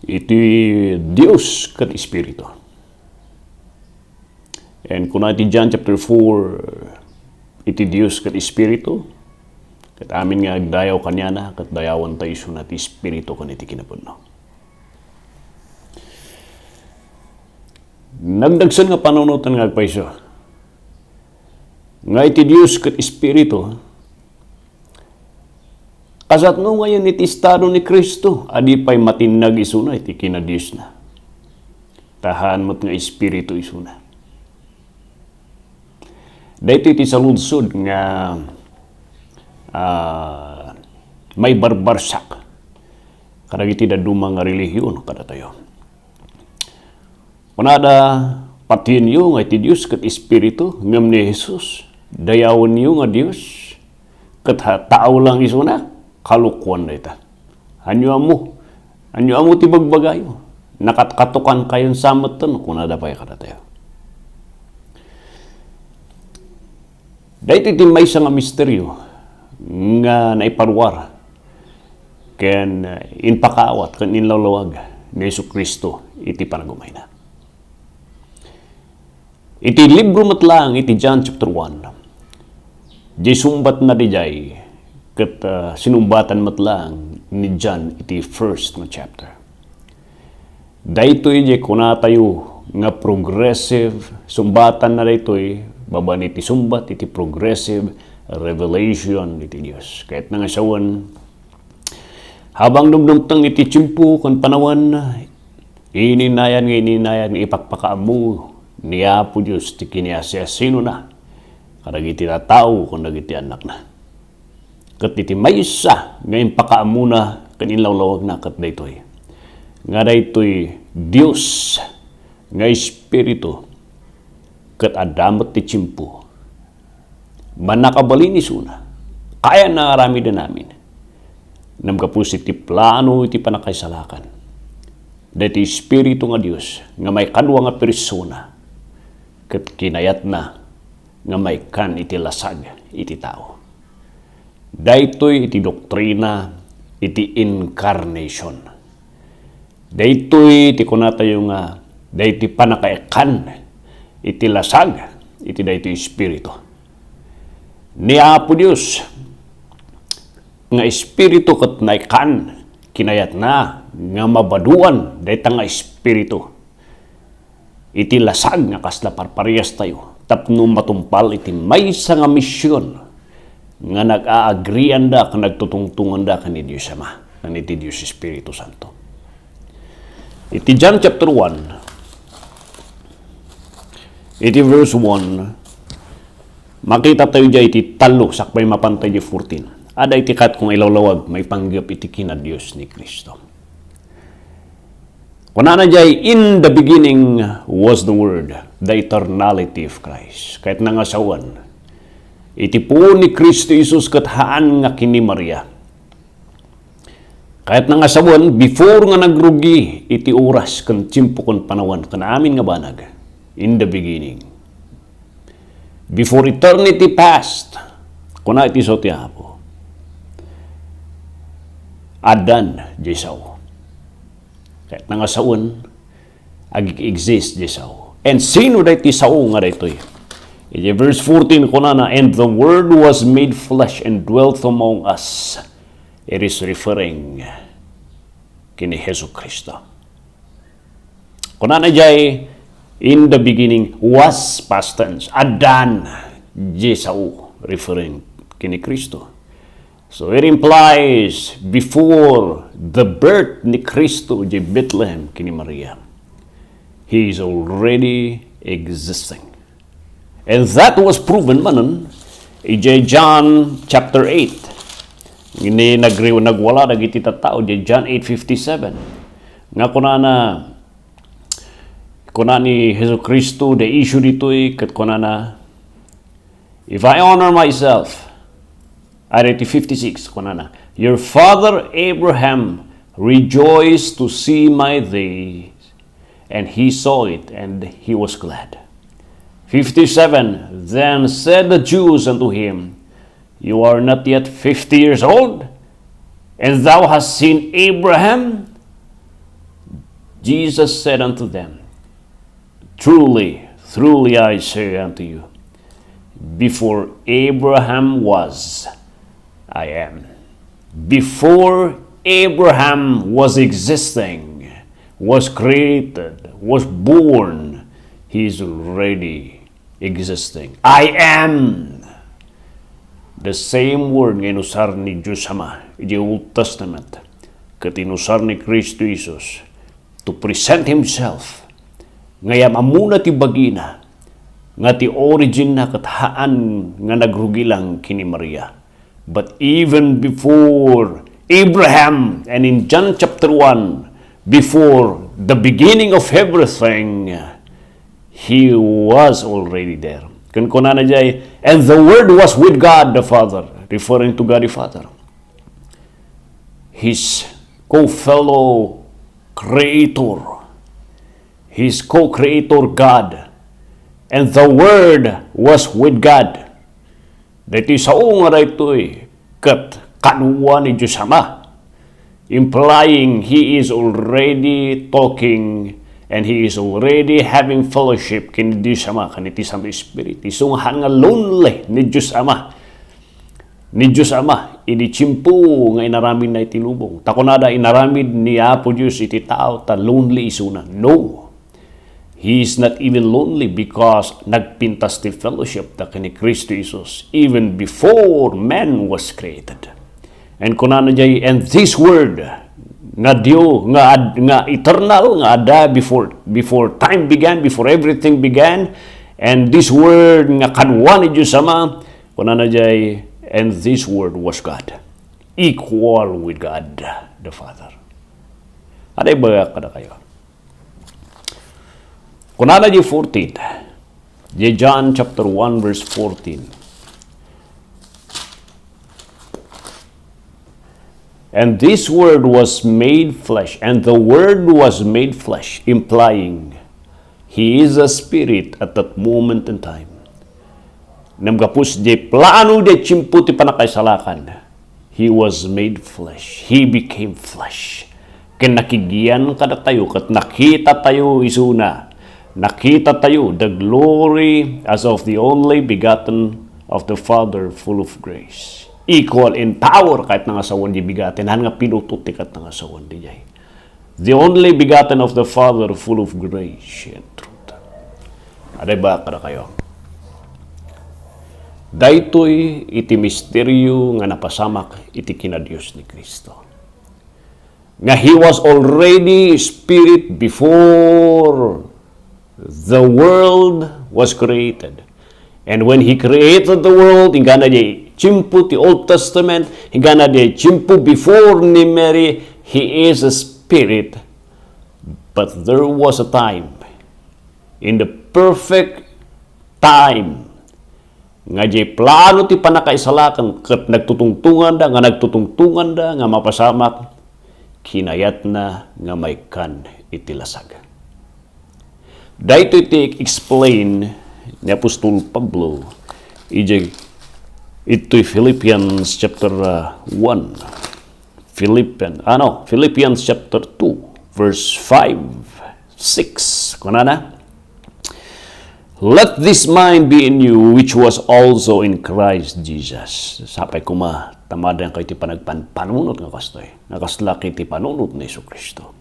Iti Diyos kat spirito. And kung iti John chapter 4, iti Diyos kat spirito, kat amin nga agdayaw kanya na, kat dayawan tayo sunat spirito kan iti kinapuno. Nagdagsan nga panunutan nga agpaiso. Nga iti Diyos kat spirito, kasat no ngayon iti estado ni Kristo, adi pa'y matinnag isuna, iti kinadiyos na. Tahan mo't nga espiritu isuna. Dahito iti saludsod nga may barbarsak. Karag iti dadumang nga relihiyon, kada tayo. Kunada, patin yung nga iti Diyos kat espiritu, ngam ni Hesus, dayawan yung nga Diyos, kat tao lang isuna, kalukwan na ita. Anyo amo ti bagbagayo. Nakatkatukan kayon samot ton, kung nadapay kada tayo. Dahil iti may nga misteryo nga naiparwar ken inpakaawat ken inlawlawag ni Hesus Kristo iti panagumay na. Iti libro matlang iti John chapter 1. Di sumbat na dijay ket sinumbatan matlang ni John iti first nga chapter. Daytoy je kunatayo nga progressive sumbatan na daytoy baban iti sumbat iti progressive revelation iti Dios. Kahit nga sawan habang dumdumtang iti tiyempo kan panawan ininayan nga ipakpakaamu ni Apo Dios ti kiniasasino na kadag iti tao kung iti anak na. Kat iti maysa nga impakaamu na kaninlawlawag na kat daytoy. Nga daytoy Dios nga espiritu kat adamat ti tiyempo. Manakabalin isuna. Kaya na arami din namin. Namgapos iti plano iti panakaisalakan. Dati espiritu nga Dios nga may kadwa nga persona kat kinayat na nga may kan iti lasag iti tao. Daytoy iti doktrina iti incarnation. Daytoy iti kunatayo nga dayti panakaikan iti lasag iti daytoy espiritu. Ni Apo Dios nga espiritu ket naikan kinayat na nga mabaduan dayta nga espiritu iti lasag nga kasla parparehas tayo tapno matumpal iti maysa nga misyon nga nag-aagrian da ken nagtutungtungan da ken ni Dios Ama ken iti Dios Espiritu Santo. Iti John chapter 1 iti verse 1 makita tayo dyan iti talo sakbay mapantay di 14. Ada iti kat kung ilawlawag may panggap iti kinadiyos ni Kristo. Kunana jay, in the beginning was the Word, the eternality of Christ. Kahit nangasawan, iti po ni Kristo Hesus kat haan nga kini Maria. Kahit nangasawan, before nga nagrugi, iti oras kan tiyempo kan panawan, kan amin nga banag, in the beginning. Before eternity passed, kuna iti so ti Apo. Adan, Jesaw. Kahit nangasaon, ag-exist Jesaw. And sino da iti sao nga daytoy? Iti verse 14, kuna na, and the Word was made flesh and dwelt among us. It is referring kini Hesus Kristo. Kuna na jay, in the beginning was past tense. Adan, Jesaw, referring kini Kristo. So it implies before the birth ni Kristo di Bethlehem kini Maria, He is already existing. And that was proven manon in John chapter 8. Ini nagwala dagiti tattao di John 8:57. Nga kuna ni Hesus Kristo the issue ditoy ket kunana, if I honor myself, Ariti 56, kunana, your father Abraham rejoiced to see my days, and he saw it, and he was glad. 57, then said the Jews unto him, you are not yet 50 years old, and thou hast seen Abraham? Jesus said unto them, Truly, truly I say unto you, before Abraham was, I am. Before Abraham was existing, was created, was born, he is already existing. I am. The same word nga inusar ni Diyos Ama in the Old Testament, kat inusar ni Kristo Jesus to present Himself. Ngayam amuna ti bagina, nga ti origin na kathaan nga nagrugi lang kini Maria. But even before Abraham, and in John chapter 1, before the beginning of everything, He was already there. Kan kunana jay, and the Word was with God the Father, referring to God the Father. His co-fellow creator, His co-creator God, and the Word was with God. Dito sa nga rito kat kanwa ni Diyos Ama, implying He is already talking and He is already having fellowship kin Diyos Ama, kaniti sa Spirit. Isunghan nga lonely ni Diyos Ama. Ni Diyos Ama, inichimpo nga inaramin na itilubong. Takunada inaramid ni Apo Diyos iti tao, ta lonely isuna. No. He is not even lonely because nagpintas ti fellowship ta kini Kristo Jesus even before man was created. And kunana jay, and this word nga Dio, nga eternal, nga adda before time began, before everything began, and this word nga kanwa ni Diyos Ama, kunana jay, and this word was God, equal with God the Father. Aday ba kada kayo? Kunana jay 14, jay John chapter 1 verse 14. And this word was made flesh, and the word was made flesh, implying He is a spirit at that moment in time. Namgapus de plano de chimputi panakaisalakan. He was made flesh. He became flesh. Ken nakigiyan kada tayo, kat nakita tayo isuna. Nakita tayo the glory as of the only begotten of the Father, full of grace. Equal in power kahit nga sawan di bigatin, han nga pinututi kat nga sawan di jay. The only begotten of the Father, full of grace and truth. Aday ba kada kayo? Daytoy iti misteryo nga napasamak iti kinadiyos ni Kristo. Nga He was already Spirit before the world was created. And when He created the world, ingana di chimpu ti Old Testament, ingana di chimpu before ni Mary, He is a Spirit. But there was a time, in the perfect time, nga di plano ti panakaisalakan, kat nagtutungtungan da, nga mapasamak, kinayat na nga may kan iti lasag. Dahito iti explain ni Apostol Pablo, ito'y Philippians chapter 1, Philippians chapter 2, verse 5, 6, kunana, let this mind be in you, which was also in Christ Jesus. Sapay kuma, tamada kayo ti panagpanunot nga kastoy. Nakaslaki ti panunot ni Hesus Kristo.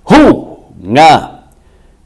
Who nga,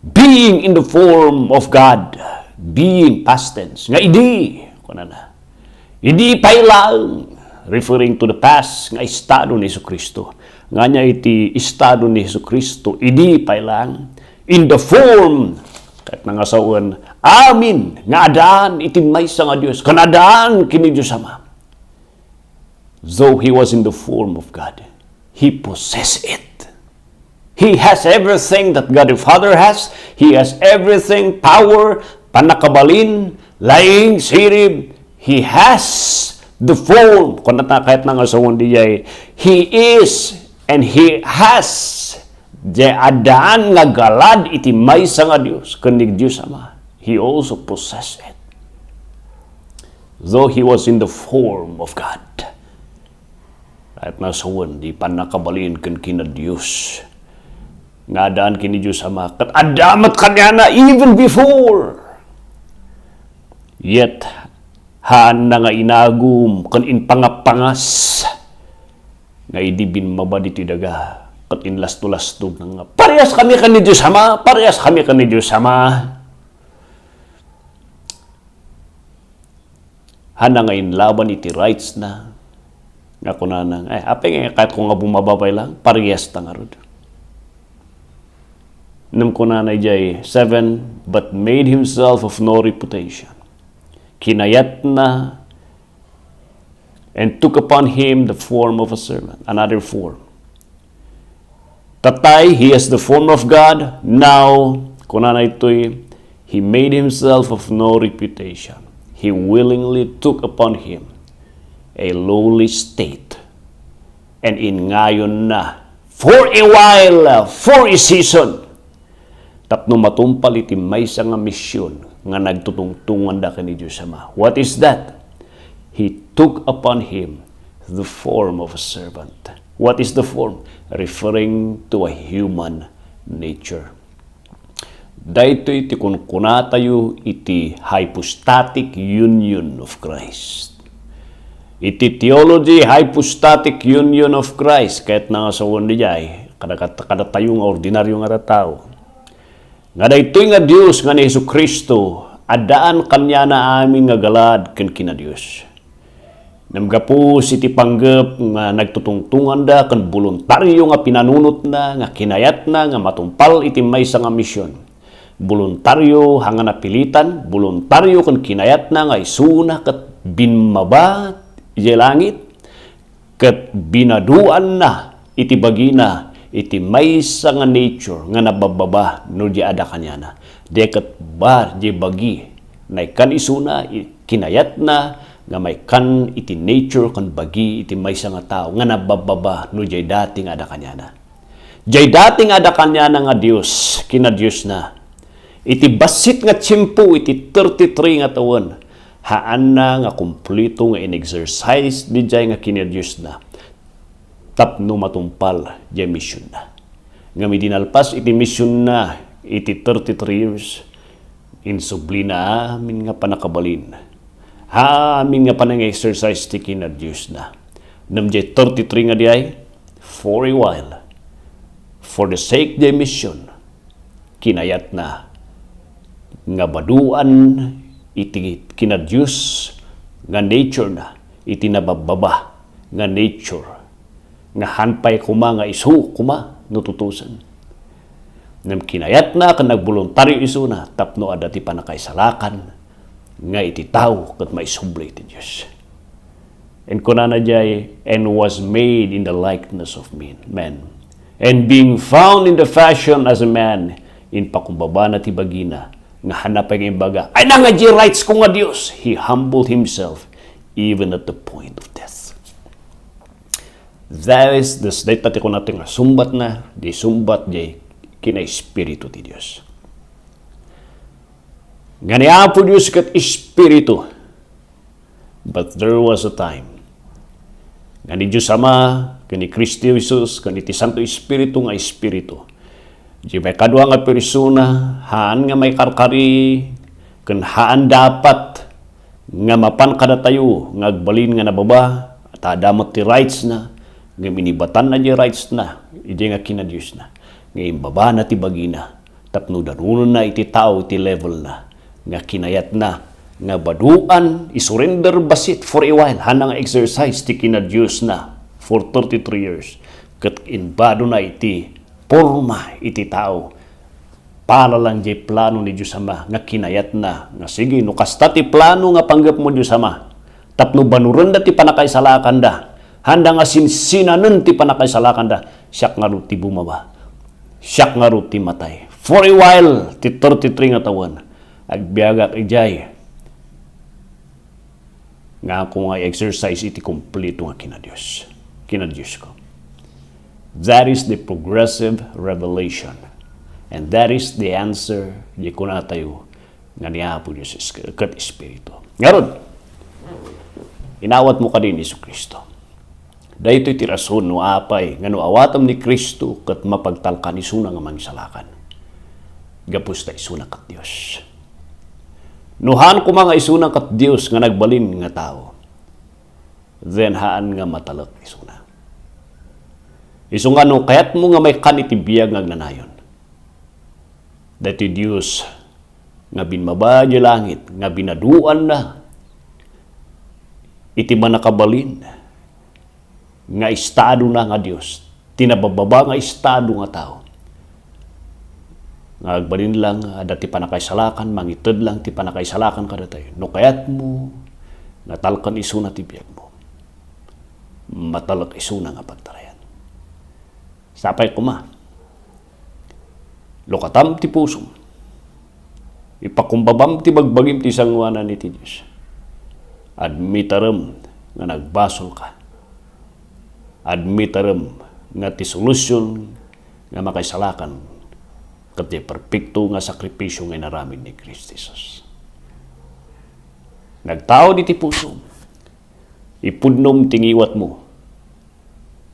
being in the form of God, being past tense, nga idi, kunana, idi pailang, referring to the past, nga estado ni Hesus Kristo. Nga niya iti estado ni Hesus Kristo, idi pailang, in the form, kahit nangasawan, amin, nga adaan, itimaysa nga Diyos, kanadaan kini Diyos Ama. Though He was in the form of God, He possessed it. He has everything that God the Father has. He has everything, power, panakabalin, laing, sirib. He has the form. Kung kahit nangasawan diya, He is and He has di adaan nga galad iti maysa nga Dios kanig Dios Ama. He also possessed it. Though He was in the form of God. At nasawan, di panakabalin kan kina Dios. nga daan kini Diyos Ama, kat adamat kanya na even before. Yet, haan na nga inagum, kan inpangapangas, nga idibin mabad iti daga, kat inlasto-lasto nga, parehas kami kan ni Diyos Ama, parehas kami kan ni Diyos Ama. Haan na nga inlaban iti rights na, nga kunanang, apeng kahit kung nga bumababay lang, parehas ta nga rod. Nam kunanay jay 7, but made himself of no reputation. Kinayat na and took upon him the form of a servant, another form. Tatay, he has the form of God. Now, kunanay ito'y, he made himself of no reputation. He willingly took upon him a lowly state. And in ngayon na, for a while, for a season, tapno matumpal iti maysa nga misyon nga nagtutungtungan da kani Diyos Ama. What is that? He took upon him the form of a servant. What is the form? Referring to a human nature. Dahito iti kunkuna tayo iti hypostatic union of Christ. Iti theology, hypostatic union of Christ. Kahit na nga sa wanda jay, kada tayo nga ordinaryo nga tao. Nga daytoy nga Dios nga ni Hesus Kristo, adaan kanya na aming nga galad ken kina Dios. Namgapos iti panggep nga nagtutungtungan da ken voluntaryo nga pinanunot na, nga kinayat na, nga matumpal iti maysa nga misyon. Voluntaryo hanga napilitan, voluntaryo ken kinayat na nga isuna ket binmaba iti langit, ket binaduan na iti bagina iti maysa nga nature nga nabababa no di ada kanya na. Deket bar di bagi na ikan isuna, kinayat na, nga may kan iti nature kan bagi iti maysa nga tao nga nabababa no di dating ada kanya na. Di dating ada kanya na nga Dios, kina Dios na. Iti basit nga tiyempo, iti 33 nga taon, haan na nga kumplito nga in-exercise di jay nga kina Dios na. Tapno matumpal di mission na. Nga midinalpas iti mission na iti 33 years insubli na amin nga panakabalin. Amin nga panang-exercise ti kina Diyos na. Namjay 33 nga diay, for a while, for the sake di mission, kinayat na nga baduan iti kina Diyos nga nature na, iti nabababa nga nature nga hanpay kuma nga isu kuma nututusan. Nam kinayat na kan nagboluntaryo isu na tapno adati pa nakaisalakan nga iti tao ket maisubli iti Dios. And kunana jay, and was made in the likeness of men. And being found in the fashion as a man, in pakumbaba na ti bagina nga hanapay nga imbaga, ay na nga rights ko nga Dios. He humbled himself even at the point of death. That is the state pati ko natin nga sumbat na, di sumbat di kina Espiritu ti Diyos. Ganiya po Diyos kat Espiritu. But there was a time. Gani Diyos Ama, gani Kristi Hesus, gani ti Santo Espiritu nga Espiritu. Di may kadwa nga persona, haan nga may karkari, kan haan dapat nga mapan kada tayo, nga agbalin nga nababa, at adamat ti rights na, nga minibatan na di rights na, iti nga kina Diyos na. Ngayon baba na ti bagina, tapno danunan na iti tao, iti level na, nga kinayat na, nga baduan, isurrender basit for a while, hanang exercise ti kina Diyos na, for 33 years, kat inbado na iti porma, iti tao, para lang di plano ni Diyos Ama, nga kinayat na, nga sige, no kasta ti plano nga panggap mo Diyos Ama, tapno banuran da ti panakaisalakan da, handa nga sinsinanan ti panakaisalakan da, siyak nga rin ti bumaba. Siyak nga rin ti matay. For a while, ti 33 nga taon, agbiagak ijay, nga ako nga exercise iti kompleto nga kina Diyos. Kina Diyos ko. That is the progressive revelation. And that is the answer di ko na tayo nga niya po Diyos kat Espiritu. Ngayon, inawat mo ka din Isu Kristo. Daytoy ti rason no apay nga no awatam ni Kristo ket mapagtalkan isuna nga mangsalakan. Gapus ta isuna kat Dios. Nuhan ko mga isuna kat Dios nga nagbalin nga tao. Then haan nga matalak isuna. Isu nga no kayat mo nga may kanitibiyag nga nanayon. Dati Dios nga binmaba di langit nga binaduan na iti manakabalin nga estado na nga Dios, tinabababa nga estado nga tao. Nga agbalin lang dati panakaisalakan, mangited lang ti panakaisalakan kada tayo. No kayat mo natalkan isuna ti biyag mo. Matalak isuna nga pagtarayan. Sapay kuma. Lokatam ti pusom. Ipakumbabam ti bagbagim ti sangwanan ni ti Diyos. Admitaram nga nagbasol ka. Admitaram nga ti solusyon nga makaisalakan ket perpekto nga sakripisyo nga inaramid ni Kristo Jesus. Nagtao di ti puso. Ipudnom tingiwat mo.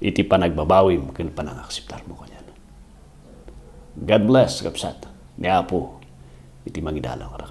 Iti panagbabawim ken panangakseptar mo kanyan. God bless kapsat. Ni Apo iti mangidalang ra